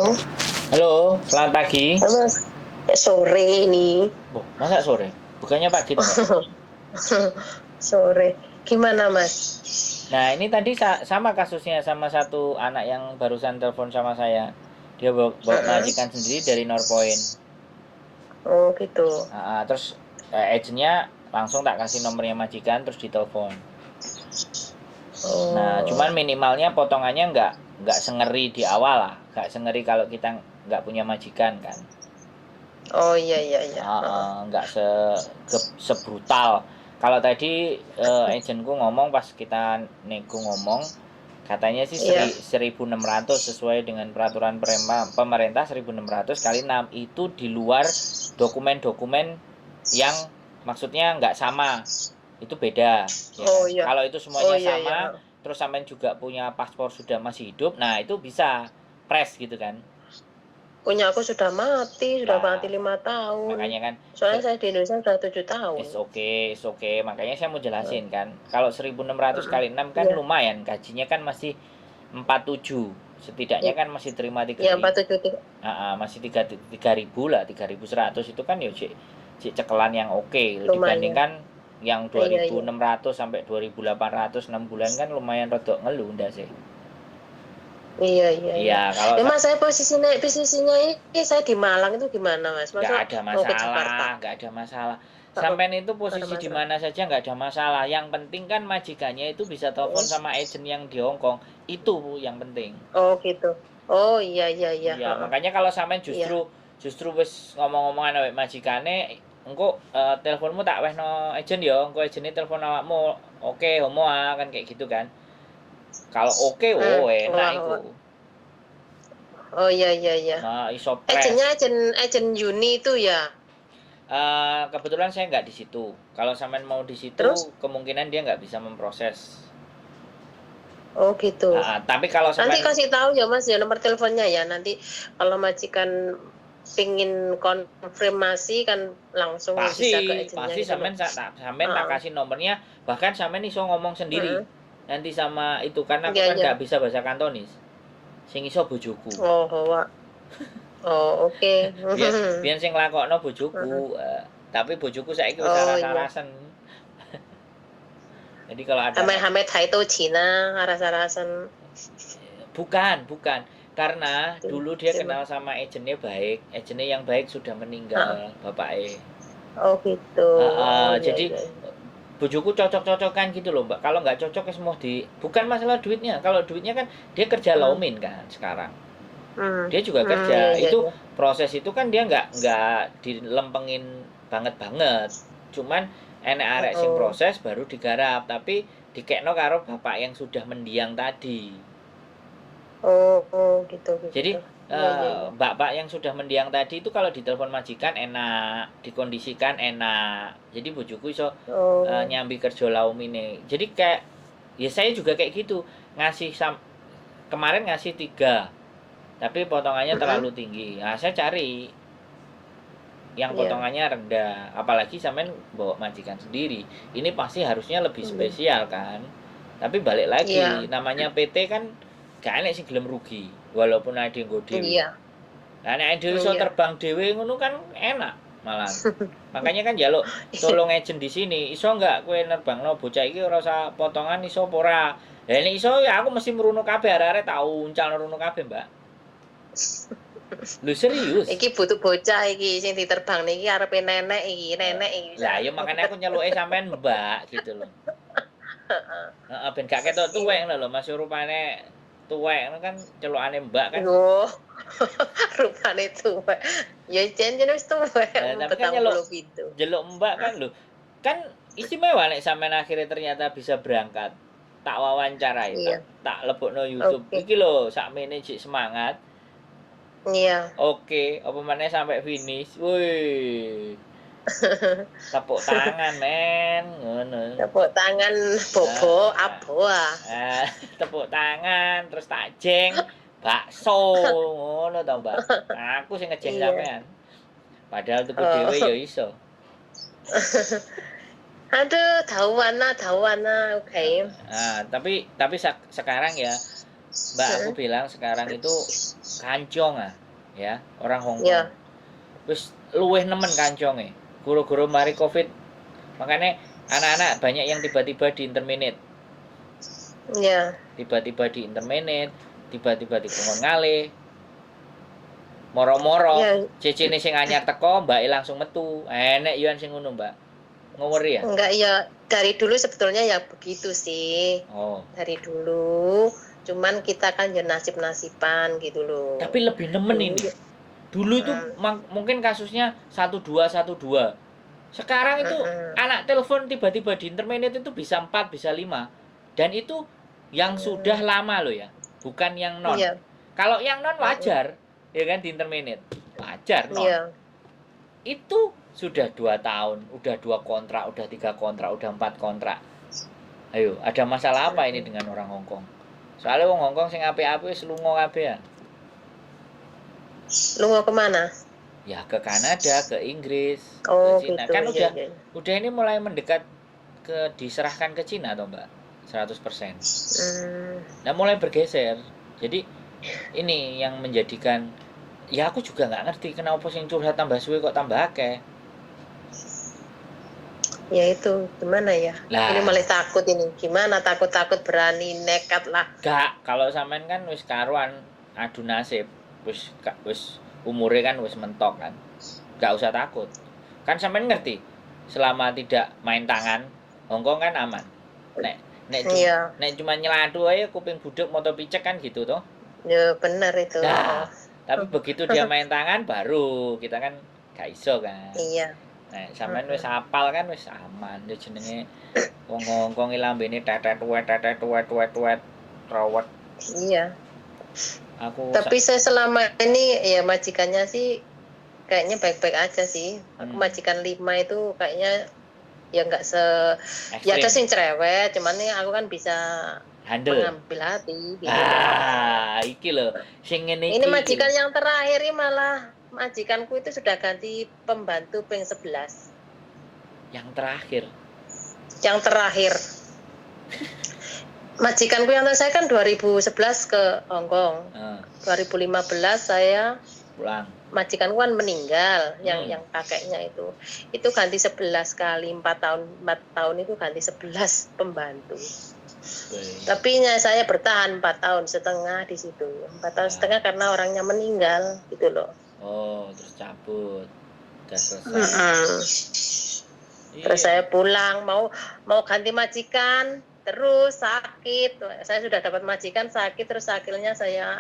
Halo, selamat pagi. Halo, Mas. Sore ini. Oh, masa sore? Bukannya pagi toh, Mbak? Sore. Gimana, Mas? Nah, ini tadi sama kasusnya sama satu anak yang barusan telepon sama saya. Dia bawa Heeh. majikan sendiri dari Norpoint. Oh, gitu. Terus agentnya langsung tak kasih nomornya majikan terus ditelepon. Nah, cuman Oh. minimalnya potongannya nggak sengeri di awal lah, nggak sengeri kalau kita nggak punya majikan kan. Oh, iya iya iya. Heeh. Nggak sebrutal. Kalau tadi agentku ngomong pas kita nego ngomong, katanya sih Iya. 1.600 sesuai dengan peraturan pemerintah 1.600 kali 6 itu di luar dokumen-dokumen yang maksudnya nggak sama. Itu beda, ya Oh, kan. iya. Kalau itu Oh, semuanya iya iya. sama, Heeh. terus sampean juga punya paspor sudah masih hidup, nah itu bisa press gitu kan. Punya aku sudah mati Lah, 5 tahun. makanya kan Soalnya saya di Indonesia sudah 7 tahun. It's okay. Makanya saya mau Heeh. jelasin kan. Kalau 1.600 Heeh. kali 6 kan Iya. lumayan. Gajinya kan masih 47. Setidaknya kan masih terima Iya, 3.000. 473. Masih 3.000 lah, 3.100 itu kan ya cek cekelan yang oke. Lumayan. Dibandingkan yang Iya iya. 2.600 sampai 2.800 6 bulan kan lumayan rodok ngeluh ndak sih. Iya iya iya. Iya, kalau Mas, saya posisinya ini saya di Malang itu gimana, Mas? nggak Masa ada mau ke masalah, Jakarta? nggak ada masalah. Heeh. Sampean itu Nggak ada posisi di masalah. mana saja nggak ada masalah. Yang penting kan majikannya itu bisa telepon Heeh. sama agent yang di Hong Kong. Itu yang penting. Oh, gitu. Oh, iya iya iya. Iya, Heeh. makanya kalau sampean Iya. justru wis ngomong-ngomongan awake majikane, engko teleponmu tak wehno agent ya, engko agentnya telepon awakmu. Oke, homo kan kayak gitu kan. Kalau oke, oh enak Wah iku. wah. Oh, iya iya iya. Nah, iso press. Agennya agen Juni itu ya? Kebetulan saya nggak di situ. Kalau sampean mau di situ, Terus? kemungkinan dia nggak bisa memproses. Oh, gitu. Tapi kalau Nanti sampean kasih tahu ya, Mas, ya nomor teleponnya ya. Nanti kalau majikan pingin konfirmasi kan langsung pasti bisa ke agennya pasti gitu loh. sampean tak Heeh. kasih nomornya, bahkan sampean iso ngomong sendiri. Heeh. Nanti sama itu kan aku Iya kan iya. nggak bisa bahasa Kantonis. Sing iso bojoku. Oh, Wak. Oh, oke. Biar biar sing nglakokno bojoku. Heeh. Tapi bojoku saiki wis Oh, iya. aras-arasen. Jadi kalau ada Hame-hame Taito Cina, aras-arasan. bukan. Karena dulu dia kenal Gimana? sama agentnya baik. Agentnya yang baik sudah meninggal, Heeh. bapaknya. Oh, gitu. Oh, iya Jadi iya. bojoku cocok-cocokan gitu loh, Mbak. Kalau nggak cocok ya semua bukan masalah duitnya. Kalau duitnya kan dia kerja Hmm. laumin kan sekarang. Hmm. Dia juga kerja. Iya iya Itu iya. proses itu kan dia nggak dilempengin banget. Cuman enek arek sing Oh. proses baru digarap, tapi dikekno karo bapak yang sudah mendiang tadi. Oh, oh, gitu Jadi gitu. Iya iya iya. bapak yang sudah mendiang tadi itu kalau ditelepon majikan enak, dikondisikan enak. Jadi bojoku iso Oh. nyambi kerja laumine. Jadi kayak ya saya juga kayak gitu, ngasih kemarin ngasih 3, tapi potongannya Mm-mm. terlalu tinggi. Nah, saya cari yang Iya. potongannya rendah. Apalagi sampean bawa majikan sendiri. Ini pasti harusnya lebih Hmm. spesial kan. Tapi balik lagi, Iya. namanya PT kan gak enek sing gelem rugi, walaupun ada yang nggo dhewe. Iya. Lah nek dhewe iso Iya. terbang dhewe ngono kan enak malah. Makanya kan njaluk tolong agent di sini, iso nggak kowe nerbangno bocah iki ora usah potongan iso apa ora? Lah nek iso ya aku mesti merono kabeh arek-arek tak uncal merono kabeh, Mbak. Lu serius? Iki butuh bocah iki sing diterbang niki arepe nenek iki Lah bisa. ya makanya aku nyeluke sampean Mbak gitu loh. Heeh. Heeh, ben gak ketok tuwek ngono lho, Mas rupane tuwek kan celukane Mbak kan. Oh, rupane tuwek. Ya jan wis tuwek Tapi kan petang puluh pitu. nyeluk Mbak kan lho. Kan istimewa nek sampean akhirnya ternyata bisa berangkat. Tak wawancarai, Iya. tak lebokno YouTube. Oke. Iki lho sakmene jik semangat. Iya. Oke, apa maneh sampai finish. Wih, tepuk tangan, men, ngono. Tepuk tangan bobo Heeh. abo ah. Tepuk tangan terus tak jeng bakso ngono to, Mbak. Aku sing ngejeng Iya. sampean. Padahal tuku dhewe ya Oh. iso. Aduh, dawana, oke. Tapi sekarang ya Mbak, aku bilang sekarang itu kancong ya, orang Hong Kong. Ya, Wis luwih nemen kanconge. Guru-guru mari Covid. Makanya anak-anak banyak yang tiba-tiba di interminate. ya, Tiba-tiba di interminate, tiba-tiba dikongkon ngalih. Moro-moro, ya. cecene sing anyar teko, mbake langsung metu. Enek yo sing ngono, Mbak. Ngawuri ya? Enggak, ya dari dulu sebetulnya ya begitu sih. Oh. Dari dulu, cuman kita kan ya nasib-nasiban gitu loh. Tapi lebih nemen ini. Dulu itu mungkin kasusnya 1212. Sekarang itu anak telepon tiba-tiba di interminate itu bisa 4, bisa 5. Dan itu yang sudah lama loh ya, bukan yang non. Iya. Kalau yang non wajar, ya kan di interminate. Wajar non. Iya. Itu sudah 2 tahun, udah 2 kontrak, udah 3 kontrak, udah 4 kontrak. Ayo, ada masalah apa ini dengan orang Hong Kong? Soalnya wong Hong Kong sing apik-apik wis lunga kabeh ya. Lu mau kemana? Ya ke Kanada, ke Inggris, Oh, ke Cina. gitu. Kan Iya, udah iya. udah ini mulai mendekat ke diserahkan ke Cina toh, Mbak. 100%. Nah, mulai bergeser. Jadi ini yang menjadikan ya aku juga nggak ngerti kenapa sing curhat tambah suwe kok tambah akeh. Ya itu gimana ya? Lah. Ini malah takut ini. Gimana takut-takut berani nekat lah. Gak, kalau sampean kan wis karuan adu nasib. Wis umure kan wis mentok kan. Gak usah takut. Kan sampean ngerti, selama tidak main tangan, Hongkong kan aman. Nek cuma nyeladu aja kuping budek moto picek kan gitu toh. Ya benar itu. Nah, tapi begitu dia main tangan baru kita kan gak iso kan. Iya. Nah, sampean wis apal kan wis aman. Dia jenenge wong Hongkong iki lambene tetet rawat. Iya. Aku Tapi saya selama ini ya majikannya sih kayaknya baik-baik aja sih. Aku majikan 5 itu kayaknya ya nggak ya ada sing cerewet, cuman nih aku kan bisa handle mengambil hati gitu. Iki loh sing ngene ini majikan yang terakhir ini malah majikanku itu sudah ganti pembantu ping 11. Yang terakhir majikanku yang saya kan 2011 ke Hong Kong. 2015 saya pulang. Majikanku kan meninggal, yang kakeknya itu ganti 11 kali 4 tahun itu ganti 11 pembantu. Tapi saya bertahan 4 tahun setengah di situ. 4 tahun setengah karena orangnya meninggal gitu loh. Oh, terus cabut. Udah selesai. Terus saya pulang mau ganti majikan, terus sakit. Saya sudah dapat majikan sakit, terus akhirnya saya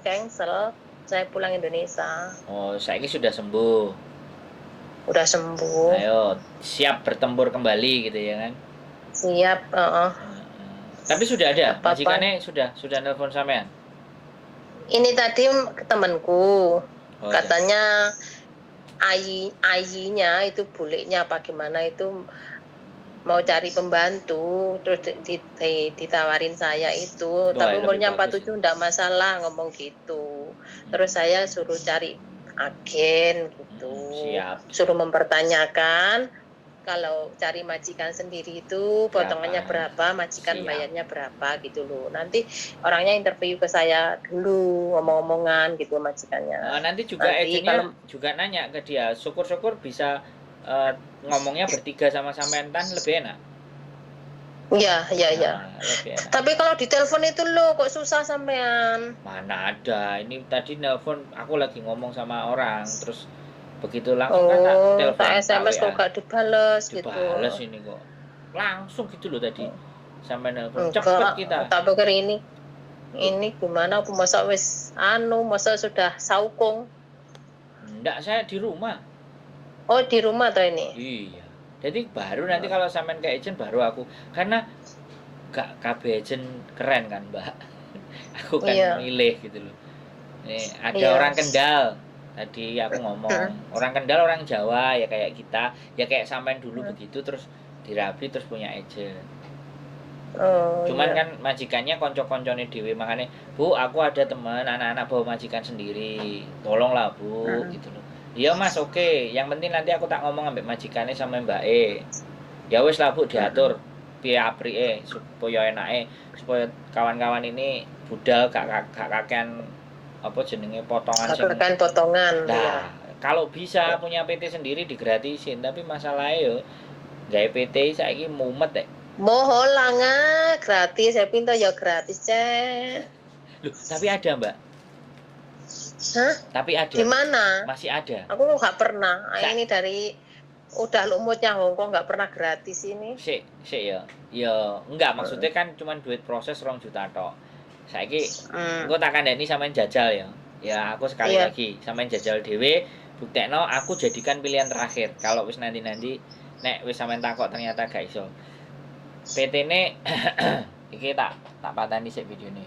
cancel. Saya pulang Indonesia. Oh, saiki sudah sembuh. Udah sembuh. Ayo, siap bertempur kembali gitu ya kan? Siap, Tapi sudah ada majikannya sudah nelpon sampean? Ini tadi temanku. Katanya Ayinya itu bulenya apa gimana itu mau cari pembantu, terus ditawarin saya itu. Tapi umurnya 47 enggak masalah ngomong gitu. Terus saya suruh cari agen gitu. Siap. Suruh mempertanyakan kalau cari majikan sendiri itu potongannya berapa, majikan bayarnya berapa gitu loh. Nanti orangnya interview ke saya dulu, ngomong-ngomongan gitu majikannya. Nanti juga agennya juga nanya ke dia, syukur-syukur bisa ngomongnya bertiga sama sampean kan lebih enak. Iya. Tapi kalau di telepon itu lo kok susah sampean. Mana ada. Ini tadi nelpon aku lagi ngomong sama orang terus begitu langsung kan telepon SMS kok gak dibales gitu. Dibales ini kok. Langsung gitu loh tadi. Sampai nelpon cepet kita. Tak pikir ini gimana aku masa sudah saukung. Enggak, saya di rumah. Oh, di rumah toh ini? Iya. Jadi baru nanti kalau sampean ke agent baru aku, karena gak KB agent keren kan Mbak. Aku kan milih gitu loh. Nih ada orang Kendal. Tadi aku ngomong orang Kendal orang Jawa ya kayak kita, ya kayak sampean dulu begitu terus dirabi terus punya agent. Cuman kan majikannya konco-koncone dhewe, makanya Bu aku ada teman anak-anak bawa majikan sendiri, tolonglah Bu gitu loh. Iya Mas, oke. Yang penting nanti aku tak ngomong ambek majikannya sama Mbak E. Ya wis lah Bu, diatur piye aprike supaya enake, supaya kawan-kawan ini budal gak kakean apa jenenge potongan sing. Kakean potongan. Nah, Ya. kalau bisa punya PT sendiri digratisin, tapi masalahnya yo gawe PT saiki mumet Mohon lah nggak gratis, saya pinta ya gratis cek. Loh, tapi ada mbak. Hah? Tapi ada. Di mana? Masih ada. Aku nggak pernah. Ini dari udah lumutnya Hongkong nggak pernah gratis ini. Sik ya. Ya enggak, maksudnya kan cuman duit proses 2 juta tok. Saiki engko tak kandhani sampean jajal ya. Ya aku sekali lagi sampean jajal dhewe, buktekno aku jadikan pilihan terakhir. Kalau wis nanti-nanti nek wis sampean takok ternyata gak iso. PT-ne iki tak pateni sik videone.